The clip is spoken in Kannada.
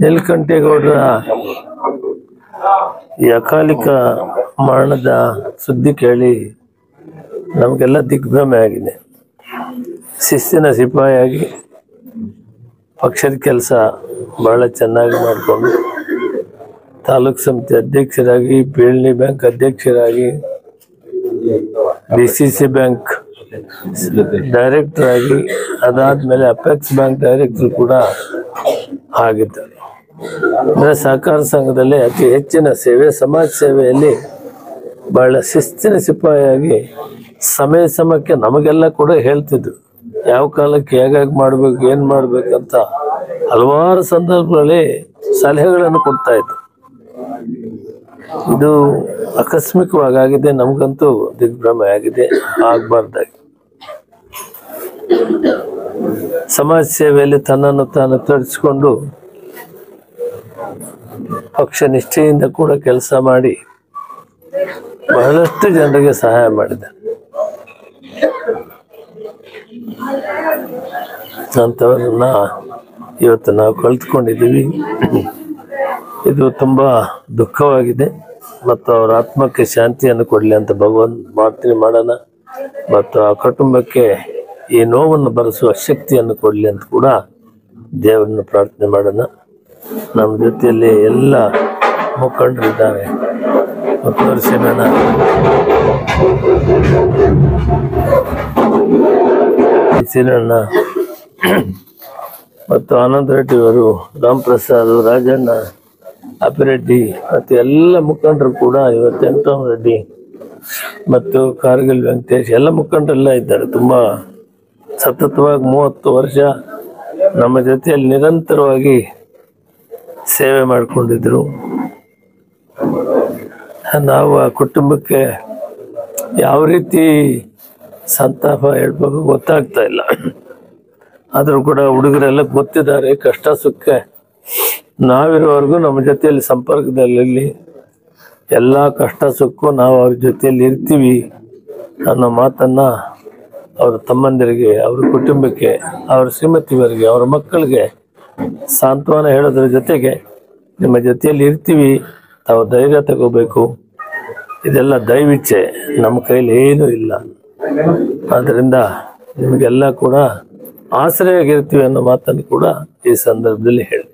ನೀಲಕಂಠೇಗೌಡರ ಈ ಅಕಾಲಿಕ ಮರಣದ ಸುದ್ದಿ ಕೇಳಿ ನಮಗೆಲ್ಲ ದಿಗ್ಭ್ರಮೆ ಆಗಿದೆ. ಶಿಸ್ತಿನ ಸಿಪಾಯಿಯಾಗಿ ಪಕ್ಷದ ಕೆಲಸ ಬಹಳ ಚೆನ್ನಾಗಿ ಮಾಡಿಕೊಂಡು ತಾಲೂಕು ಸಮಿತಿ ಅಧ್ಯಕ್ಷರಾಗಿ, ಪೀಳನಿ ಬ್ಯಾಂಕ್ ಅಧ್ಯಕ್ಷರಾಗಿ, DCC ಬ್ಯಾಂಕ್ ಡೈರೆಕ್ಟರ್ ಆಗಿ, ಅದಾದ್ಮೇಲೆ ಅಪೆಕ್ಸ್ ಬ್ಯಾಂಕ್ ಡೈರೆಕ್ಟರ್ ಕೂಡ ಆಗಿದ್ದಾರೆ. ಅಂದರೆ ಸಹಕಾರ ಸಂಘದಲ್ಲಿ ಅತಿ ಹೆಚ್ಚಿನ ಸೇವೆ, ಸಮಾಜ ಸೇವೆಯಲ್ಲಿ ಬಹಳ ಶಿಸ್ತಿನ ಸಿಪಾಯಿಯಾಗಿ ಸಮಯಕ್ಕೆ ನಮಗೆಲ್ಲ ಕೂಡ ಹೇಳ್ತಿದ್ರು, ಯಾವ ಕಾಲಕ್ಕೆ ಹೇಗಾಗಿ ಮಾಡ್ಬೇಕು, ಏನು ಮಾಡ್ಬೇಕಂತ ಹಲವಾರು ಸಂದರ್ಭಗಳಲ್ಲಿ ಸಲಹೆಗಳನ್ನು ಕೊಡ್ತಾ ಇದ್ರು. ಇದು ಆಕಸ್ಮಿಕವಾಗಿದೆ. ನಮಗಂತೂ ದಿಗ್ಭ್ರಮೆ ಆಗಿದೆ, ಆಗಬಾರ್ದಾಗಿ. ಸಮಾಜ ಸೇವೆಯಲ್ಲಿ ತನ್ನನ್ನು ತಾನು ತೊಡಗಿಸಿಕೊಂಡು ಪಕ್ಷ ನಿಷ್ಠೆಯಿಂದ ಕೂಡ ಕೆಲಸ ಮಾಡಿ ಬಹಳಷ್ಟು ಜನರಿಗೆ ಸಹಾಯ ಮಾಡಿದ ಅಂಥವ್ರನ್ನ ಇವತ್ತು ನಾವು ಕಳೆದುಕೊಂಡಿದ್ದೀವಿ. ಇದು ತುಂಬ ದುಃಖವಾಗಿದೆ ಮತ್ತು ಅವರ ಆತ್ಮಕ್ಕೆ ಶಾಂತಿಯನ್ನು ಕೊಡಲಿ ಅಂತ ಭಗವಂತ ಪ್ರಾರ್ಥನೆ ಮಾಡೋಣ. ಮತ್ತು ಆ ಕುಟುಂಬಕ್ಕೆ ಈ ನೋವನ್ನು ಭರಿಸುವ ಶಕ್ತಿಯನ್ನು ಕೊಡಲಿ ಅಂತ ಕೂಡ ದೇವರನ್ನು ಪ್ರಾರ್ಥನೆ ಮಾಡೋಣ. ನಮ್ಮ ಜೊತೆಯಲ್ಲಿ ಎಲ್ಲ ಮುಖಂಡರಿದ್ದಾರೆ. ತೋರಿಸಿರೋಣ ಸಿರಣ್ಣ ಮತ್ತು ಆನಂದ್ ರೆಡ್ಡಿ ಅವರು, ರಾಮ್ ಪ್ರಸಾದ್, ರಾಜಣ್ಣ, ಅಪಿರೆಡ್ಡಿ ಮತ್ತು ಎಲ್ಲ ಮುಖಂಡರು ಕೂಡ ಇವತ್ತು ವೆಂಕಟರಾಮ ರೆಡ್ಡಿ ಮತ್ತು ಕಾರ್ಗಿಲ್ ವೆಂಕಟೇಶ್ ಎಲ್ಲ ಮುಖಂಡರೆಲ್ಲ ಇದ್ದಾರೆ. ತುಂಬ ಸತತವಾಗಿ 30 ವರ್ಷ ನಮ್ಮ ಜೊತೆಯಲ್ಲಿ ನಿರಂತರವಾಗಿ ಸೇವೆ ಮಾಡಿಕೊಂಡಿದ್ರು. ನಾವು ಆ ಕುಟುಂಬಕ್ಕೆ ಯಾವ ರೀತಿ ಸಂತಾಪ ಹೇಳ್ಬೇಕು ಗೊತ್ತಾಗ್ತಾ ಇಲ್ಲ. ಆದರೂ ಕೂಡ ಹುಡುಗರೆಲ್ಲ ಗೊತ್ತಿದ್ದಾರೆ, ಕಷ್ಟ ಸುಖ ನಾವಿರೋವರೆಗೂ ನಮ್ಮ ಜೊತೆಯಲ್ಲಿ ಸಂಪರ್ಕದಲ್ಲಿ ಎಲ್ಲ ಕಷ್ಟ ಸುಖ ನಾವು ಅವ್ರ ಜೊತೆಯಲ್ಲಿ ಇರ್ತೀವಿ ಅನ್ನೋ ಮಾತನ್ನು ಅವ್ರ ತಮ್ಮಂದಿರಿಗೆ, ಅವ್ರ ಕುಟುಂಬಕ್ಕೆ, ಅವ್ರ ಶ್ರೀಮತಿಯವರಿಗೆ, ಅವ್ರ ಮಕ್ಕಳಿಗೆ ಸಾಂತ್ವನ ಹೇಳೋದ್ರ ಜೊತೆಗೆ ನಿಮ್ಮ ಜೊತೆಯಲ್ಲಿ ಇರ್ತೀವಿ, ತಾವು ಧೈರ್ಯ ತಗೋಬೇಕು. ಇದೆಲ್ಲ ದೈವಿಚ್ಛೆ, ನಮ್ಮ ಕೈಲಿ ಏನೂ ಇಲ್ಲ. ಆದ್ದರಿಂದ ನಿಮಗೆಲ್ಲ ಕೂಡ ಆಶ್ರಯ ಆಗಿರ್ತೀವಿ ಅನ್ನೋ ಮಾತನ್ನು ಕೂಡ ಈ ಸಂದರ್ಭದಲ್ಲಿ ಹೇಳಿ